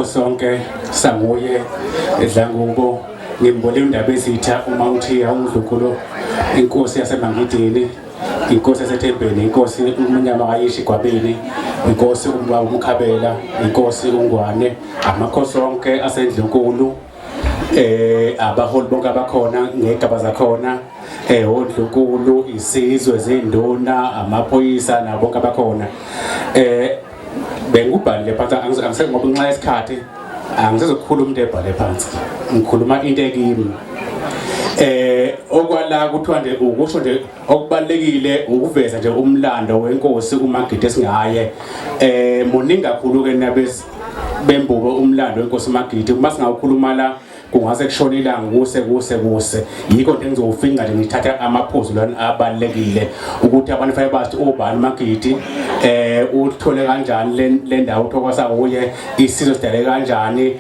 sonke sanguye edlangubo ngimbole indaba ezitha uma uthi awudlukulo inkosi yaseMangidini inkosi yaseThembeni inkosi uMnyama kayishi Gwabini inkosi uMbaba uMkhabela inkosi uNgwane amakhosi onke asendlunkulu abaholi bonke abakhona ngegaba zakhona ondlunkulu isizwe zinduna amaphoyisa nabo bonke abakhona bengubhalile phansi angiseke ngoba nxa isikhathi angisezokukhuluma into ebhale phansi ngikhuluma into ekimi okwala kuthiwa nje ukusho nje okubalekile ukuveza nje umlando wenkosi uMagidi esingaye muningi kakhulu ke nabezi bembuko umlando wenkosi uMagidi uma singawukhuluma la kungase kushona ilanga kuse yikho nje ngizofika nje ngithatha amaphuzu lana abalekile ukuthi abantu fanele bathi ubani uMagidi uthole kanjani le ndawo uthokoza kuye isizwe sidale kanjani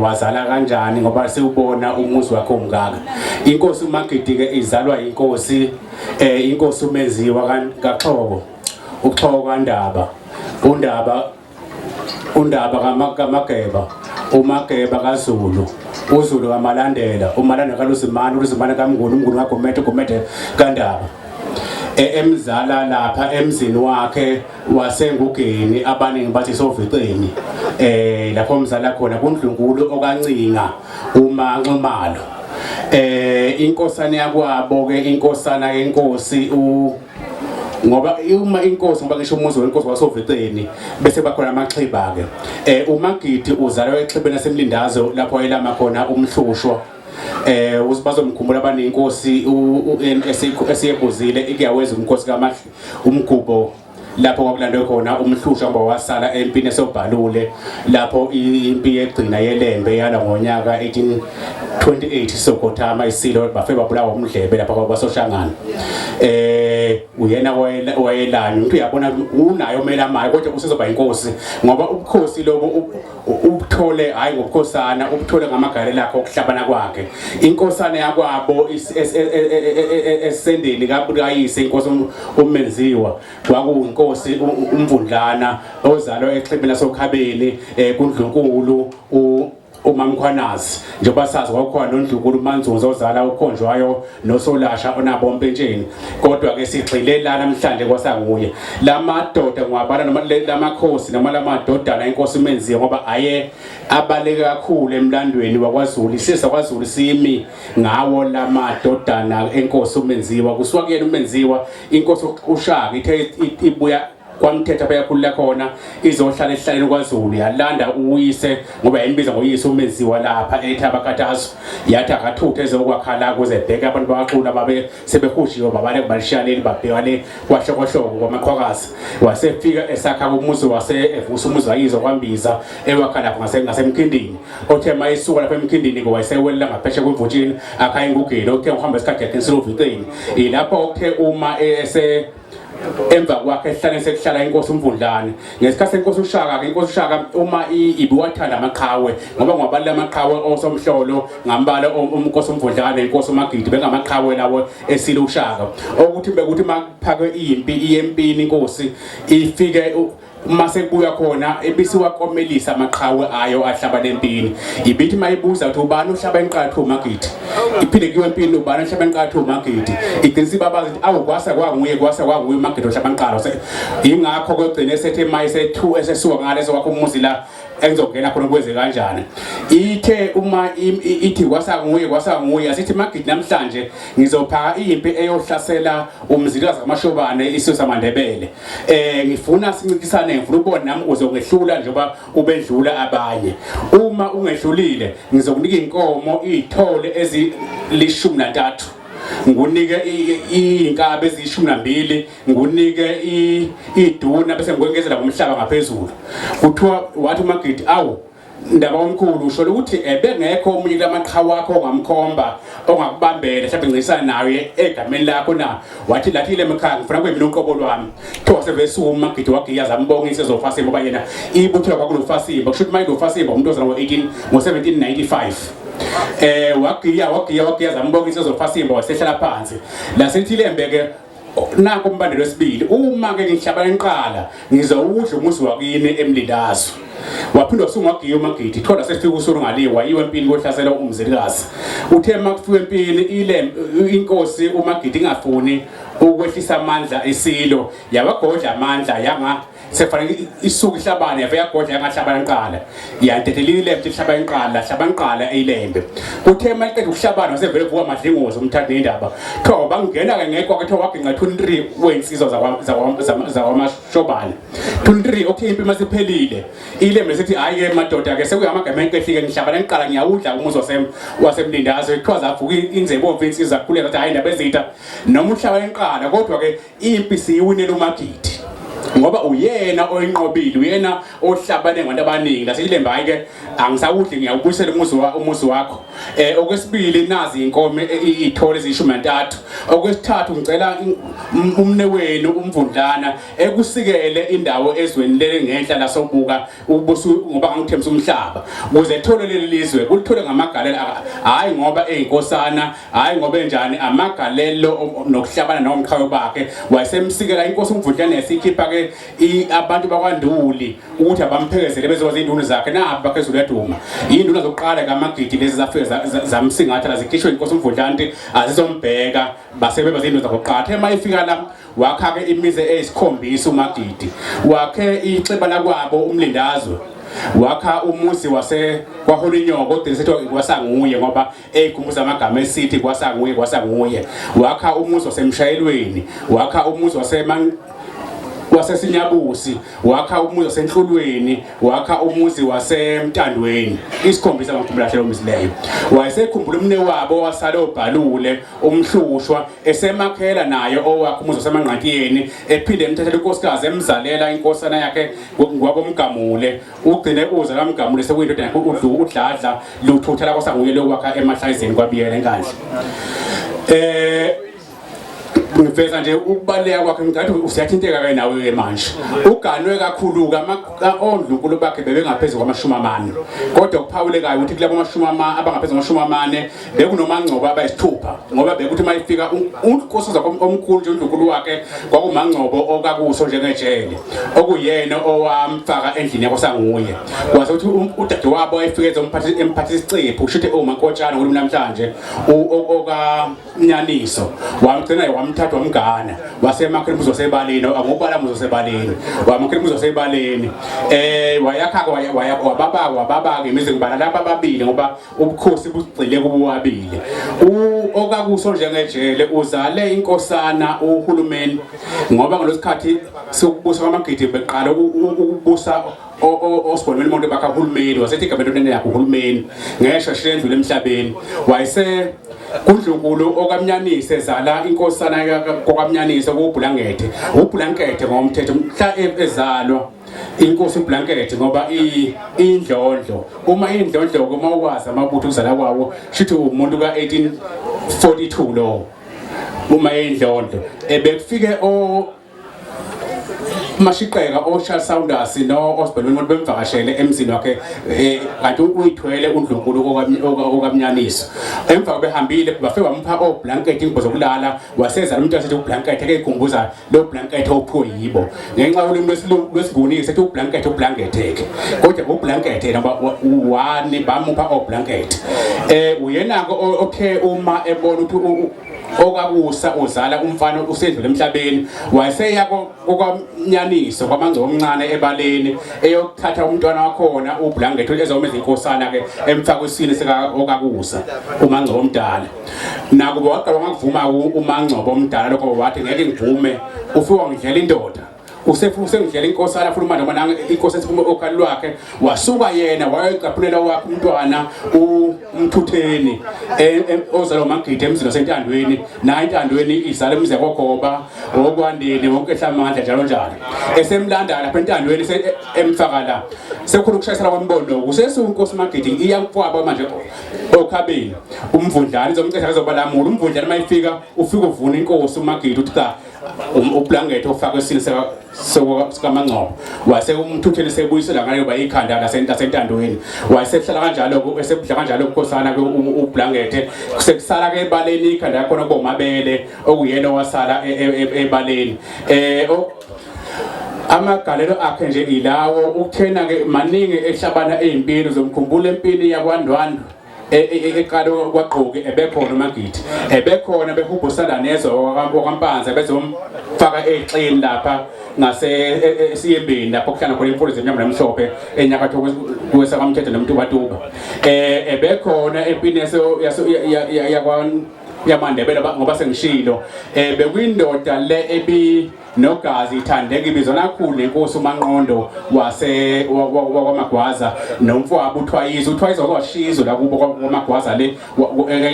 wazala kanjani ngoba siubona umuzi wakhe ongaka inkosi uMagidi ke izalwa inkosi inkosi uMenziwa kaXhoko uXhoko kaNdaba uNdaba kaMageba uMageba kaZulu uZulu kaMalandela uMalandela kaLuzimane uLuzimane kaMnguni uMnguni kaGomede kaNdaba emzala lapha emzini wakhe waseNgugeni abaningi bathi Soviceni lapho umzala khona kuNdlunkulu okaNcinga uManxumalo inkosana yakwabo ke inkosana yenkosi ngoba uma inkosi ngoba ngisho umuzi wenkosi waSoviceni bese bakhona amaXhiba ke uMagidi uzalwe eXhibeni laseMlindazo lapho ayelama khona umhlushwa uzibazomkhumbula abaninkosi esiyebuzile ikuyaweza umkhosi kaMahla umgubo lapho kwakulandwe khona umhlushwa ngoba wasala empini esobhalule lapho impi yegcina yelembe yala ngonyaka 1828 Sokothama isilo bafike babulawa umdlebe lapha kwaBasoshangana uyena wayelana umuntu uyabona unayo melamayo kodwa usizoba inkosi ngoba ubukhosi lobo ubuthole hayi ngobukhosana ubuthole ngamagale lakho okuhlabana kwakhe inkosana yakwabo esendeni kaBukayise inkosi uMenziwa kwakuyinkosi uMvundlana ozalwa eXhibeni lasoKhabeni kuNdlunkulu uMamkhwanazi njengoba sazi kwakukhona noNdlunkulu uManzunza ozala ukhonjwayo noSolasha onabo ompentsheni kodwa ke sigxile la namhlanje kwasanguye lamadoda ngwabala noma lamakhosi noma lamadodana inkosi uMenziwa ngoba aye abaleke kakhulu emlandweni wakwaZulu isizwe kwaZulu simi ngawo lamadodana enkosi uMenziwa kusuka kuyena uMenziwa inkosi uShaka ithe ibuya kwamthetha bayakhulula khona izohlala ehlaleni kwaZulu yalanda uyise ngoba yimbiza ngoyise uMenziwa lapha eThabakatazo yathi akathuthe ezokwakhala kuze bheke abantu baqhula babe sebehushiwe babale kubalishiyaleli babhekane kwahlokohloko kwamaqhwakazi wasefika esakha umuzi evusa umuzi wayizo kwambiza ewakhala lapha ngasemkhindini othe mayisuka lapha emkhindini ngowayesewelela ngapheshe kwemvutshini akhayingugeni othe uhamba isikhathi yakhe eSiloviceni ilapho othe uma emva kwakhe ehlane sekuhlala inkosi uMvundlane ngesikhathi senkosi uShaka ke inkosi uShaka uma ibiwathanda amaqhawe ngoba ngwabalila amaqhawe osomhlolo ngambala umnkosi uMvundlane inkosi uMagidi bengamaqhawe lawo esilo uShaka ukuthi bekuthi makuphakwe impi iyempini inkosi ifike mase kuya khona ebisiwakomelisa amaqhawe ayo ahlaba lempini ibithi mayibuza ukuthi ubani uhlaba enqathu uMagidi iphinde kuwe empini ubani uhlaba enqathu uMagidi iqinisa babazi awukwasa kwanguye uMagidi ohlaba enqalo ingakho kugcine sethe mayisethu esesuka ngaleso wakho umuzi la engizongena khona kwenze kanjani ithe uma ithi kwasanguye asithi Magidi namhlanje ngizophaka impi eyohlasela umzilikazi kaMashobane isizwe samaNdebele ngifuna sincikisane ngifuna ubone nami uzongehlula njengoba ubedlula abanye uma ungehlulile ngizokunika inkomo izithole ezili13 ngunike inkabe ezishumi12 ngunike iduna bese ngikwengezela ngomhlaba ngaphezulu kuthiwa wathi uMagidi awu ndaba omkhulu usho ukuthi ebengekho omunye lamaqhawe wakho ongamkhomba ongakubambela mhlawumbe ngicisana nawe egameni lakho na wathi lathi le mkhanga ngifuna kuyimina uqobo lwami kuthiwa sevesuma uMagidi wagiyaza ambongise ezofasimba ngoba yena ibutho kwakulofasimba kusho ukuthi manje ufasimba umuntu ozalwa ngo-1795 wagiya zambongisa ezofasimba wasehlala phansi la sethile mbeke nako umbandelo wesibili uma ke ngihlaba enqala ngizowudla umuzi wakini eMlindazo waphindwa usungwagiya uMagidi thola sefika usuru ngaliwa yiwe empini kohlasela umzilikazi uthe makufika empini inkosi uMagidi ingafuni ukwehlisa amandla esilo yabagodla amandla yanga sefanele isuku ihlabane yave yagodla yangahlabana qala yantethelile ihlabana qala eyilembe uthe maqeda ukuhlabana wasevele vuka amadlingozi umthatha indaba tho bangena ke ngekho ke tho waginqa 23 weinsizwa zakwamashobane 23 okay impi masiphelile ilembe sithi hayi ke madoda ke sekuyamagama enkehlike ngihlabana qala ngiyawudla umuzi wasemlindazo ekuthiwa zavuka inzebomvu insizwa kukhuleka ukuthi hayi indaba ezitha noma uhlaba enqala kodwa ke impi siyiwinela uMagidi ngoba uyena oyinqobile uyena ohlabane ngabantu abaningi laseyilemba hayi ke angisawudli ngiyawubuyisela umuzi wakho okwesibili nazi inkomo ithole ezishumi nantathu okwesithathu ngicela umne wenu umvundlana ekusikele indawo ezweni lele ngenhla lasobuka ubusu ngoba ngithembisa umhlaba ukuze ethole leli lizwe kulithole ngamagalelo hayi ngoba einkosana hayi ngoba enjani amagalelo nokuhlabana nomqhawe bakhe wayesemsikela inkosi umvundlana yesikhipha ke abantu bakwaNduli ukuthi abamphezele bezoba izinduna zakhe nabo baphezulu yaduma induna zokuqala kaMagidi lezi zafika zamsingatha lazikhishwe inkosi umvundlana azizombheka basebe bazinduna zakuqatha emayifika la wakha ke imize eyisikhombisa uMagidi wakhe ixebana kwabo umlindazwe wakha umuzi wase kwaHolinyoko kodwa sethi kwasanguye ngoba eyikhumbuza amagama esithi kwasanguye wakha umuzi wasemshayelweni wakha umuzi wasesinyabusi wakha umuzi wasenhlulweni wakha umuzi wasemtandweni isikhombisa abakhumbula hlelo umisileyo wayesekhumbula umne wabo wasale obhalule umhlushwa esemakhela nayo owakha umuzi wasemanqantiyeni ephinde emthathela inkosikazi emzalela inkosana yakhe ngwakomgamule ugcine uza kaMgamule sekuyinto yakhe udladla luthutha la kwasanguye lokwakha emahlayizeni kwabiyela enkandla ngifeza nje ukubaleka kwakhe ngathi usiyathinteka ke nawe manje uganwe kakhulu ondlunkulu bakhe bebengaphezulu kwama40 kodwa kuphawulekayo ukuthi kulabo ama40 abangaphezulu kwama40 bekunomangcobo abayisithupha ngoba bekuthi mayifika unkosi omkhulu nje ondlunkulu wakhe kwakumangcobo okakuso njengejele okuyena owamfaka endlini yakwasanguye kwase ukuthi udade wabo ayifike emphathisa isicipho kusho ukuthi uMankotshana ngolimi namhlanje okaMnyaniso wamgcina wamthatha wamgana wasemakhela umuzi wasebaleni angubala umuzi wasebaleni wamakhela umuzi wasebaleni wayakha wababa ke imizi ngibala laba babili ngoba ubukhosi bugcile kubobabili okakuso njengejele uzale inkosana uhulumeni ngoba ngalosikhathi sokubusa kwaMagidi beqala ukubusa osibonile umuntu bakha uhulumeni wasethi igabentweni yakhe uhulumeni ngeshwa shilendlule emhlabeni wayese kuNdlunkulu okaMnyanisi ezala inkosana kwaMnyanisi ubhulangethe ngomthetho mhla ezalwa inkosi uBlankethe ngoba indlondlo uma indlondlo uma ukwazi amabutho ukuzala kwawo shithi umuntu ka1842 lo uma indlondlo ebekufike mashiqeka oCharles Saunders no Osborne umuntu bemvakashele emzini wakhe kanti uyithwele uNdlunkulu okaMnyaniso emva behambile bafike bamupha oblanket ingubo zokulala wasezala umuntu asethi ublanket ekeyikhumbuza lo blanket ophiwe yibo ngenxa yolimi lwesinguni sethi ublanket ke kodwa ublanket namba 1 bamupha oblanket uyena okay uma ebona ukuthi okakusa uzala umfana usendlule emhlabeni wayeseya kwaMnyaniso kwamangcobo omncane ebaleni eyokuthatha umntwana wakhona uBlangetho ezomeza inkosana ke emfaka isini sika okakusa umangcobo omdala nakuba waqala ngakuvuma umangcobo omdala lokho wathi ngeke ngivume ufika ngidlela indoda usengidlela inkosana futhi manje mana inkosi esiphuma okhali lwakhe wasuka yena wayeqaphulela wakhe umntwana uMthutheni ozalo Magidi emzini wasentandweni na intandweni izala emze kogoba okwandeni wonke ehlamandla njalo njalo esemlanda lapha entandweni emfaka la sekukhulu ukushayisana kwembondo kusesunkosi Magidi iyamfwaba manje okhabeni umvundlana izomcetha kezobalamula umvundlana mayifika ufika uvuna inkosi uMagidi uthi cha uBlangetho ofaka isini sikamangcobo wase uMthutheni sebuyisela ngale bayikhanda lasentandweni wayesehlala kanjalo esebudla kanjalo unkosana ke uBlangetho sekusala ke ebaleni ikhanda yakho komabele okuyena wasala ebaleni amagalelo akhe nje ilawo ukuthena ke maningi ehlabana ezimpilo zomkhumbulo empini yakwaNdwandwe eqala kwaqoki ebekhona uMagidi ebekhona behubhusana nezwe wakwaMpanza bezomfaka exini lapha ngase esiyembeni lapho kuhlala khona imfundo zemnyama nemhlophe enyakatho kwesakamthetho nomtubatuba ebekhona empini yaMandebele ngoba sengishilo bekuyindoda le ebi nogazi ithandeka ibizona kakhulu inkosi uManqondo wakwaMagwaza nomfowabo uThwayiza washizo la kubo kwaMagwaza le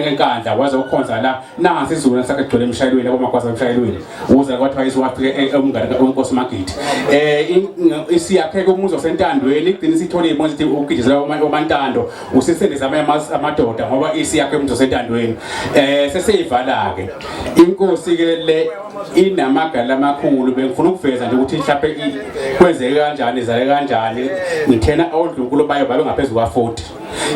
enkandla waze ukhonza la nansi izulu sakhe gcwele emshayelweni kwaMagwaza emshayelweni uze kwaThwayiza wafika umngane wenkosi Magidi isiyakhe umuzi wasentandweni igcina isithole imonzi ithi ugidizela uMantando usisendeza amadoda ngoba isiyakhe umuzi wasentandweni seseyivala ke inkosi ke le inamagala amakhulu bengifuna ukuveza nje ukuthi mhlawumbe kwenzeke kanjani izale kanjani ngithena oNdlunkulu bayo babe ngaphezulu kwa40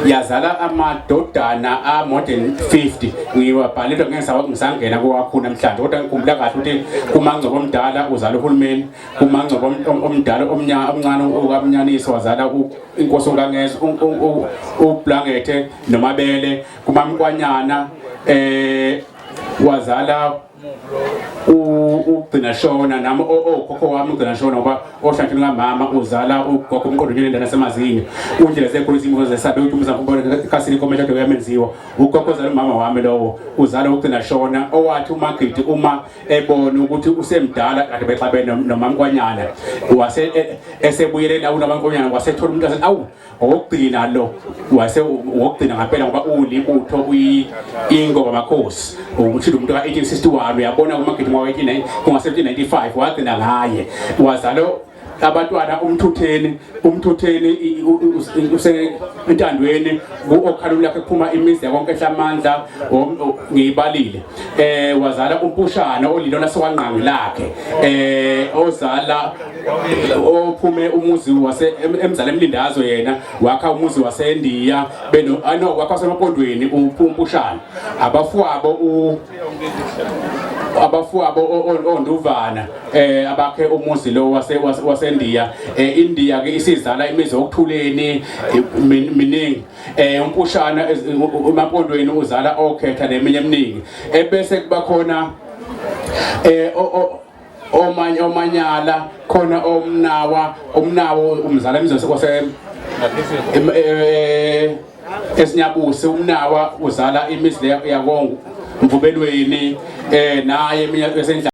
yazala amadodana a more than 50 ngiwabhalelwa ngisangena kwakhona namhlanje kodwa ngikhumbula kahle ukuthi kuMangcobo omdala uzala uHulumeni kuMangcobo omdala omncane ukaMnyanisi wazala inkosi uNkangezi uBlangethe noMabele kuMamkwanyana wazala ugcina shona nami okhokho wami ugcina shona ngoba ohlangene ngamama uzala ugogo umqondonyeni endana semazinyo undlela zekhulu izimo zesabe ukuthi umzankumbona kasini komela into yamenziwa ugogo uzala umama wami lowo uzala ugcina shona owathi uMagidi uma ebona ukuthi usemdala kade bexabene noMamkwanyana wase esebuyelela uNomamkwanyana wasethola umuntu asethi awu okugcina lo wase wokugcina ngempela ngoba ulibutho ingoma makhosi ukuthi umuntu ka1861 uyabona uMagidi ngo1895 wagcina ngaye wazalo abantwana umthutheni usentandweni kuokhalulu lakhe kuphuma imizi yakonke eHlamandla ngiyibalile wazala umpushana olilona sowanqangi lakhe ozala ophume umuzi wase emzala eMlindazo yena wakha umuzi waseNdiya beno wakha waseMapondweni umpushana abafuabo oNduvana abakhe umuzi lo waseNdiya India ke isizala imizi okuthuleni miningi umpushana eMapondweni uzala okhetha neminye eminingi ebese kuba khona omanyala khona umnawo umzala imizi wase esinyabusi umnawa uzala imizi yakongo Mvubelweni naye mina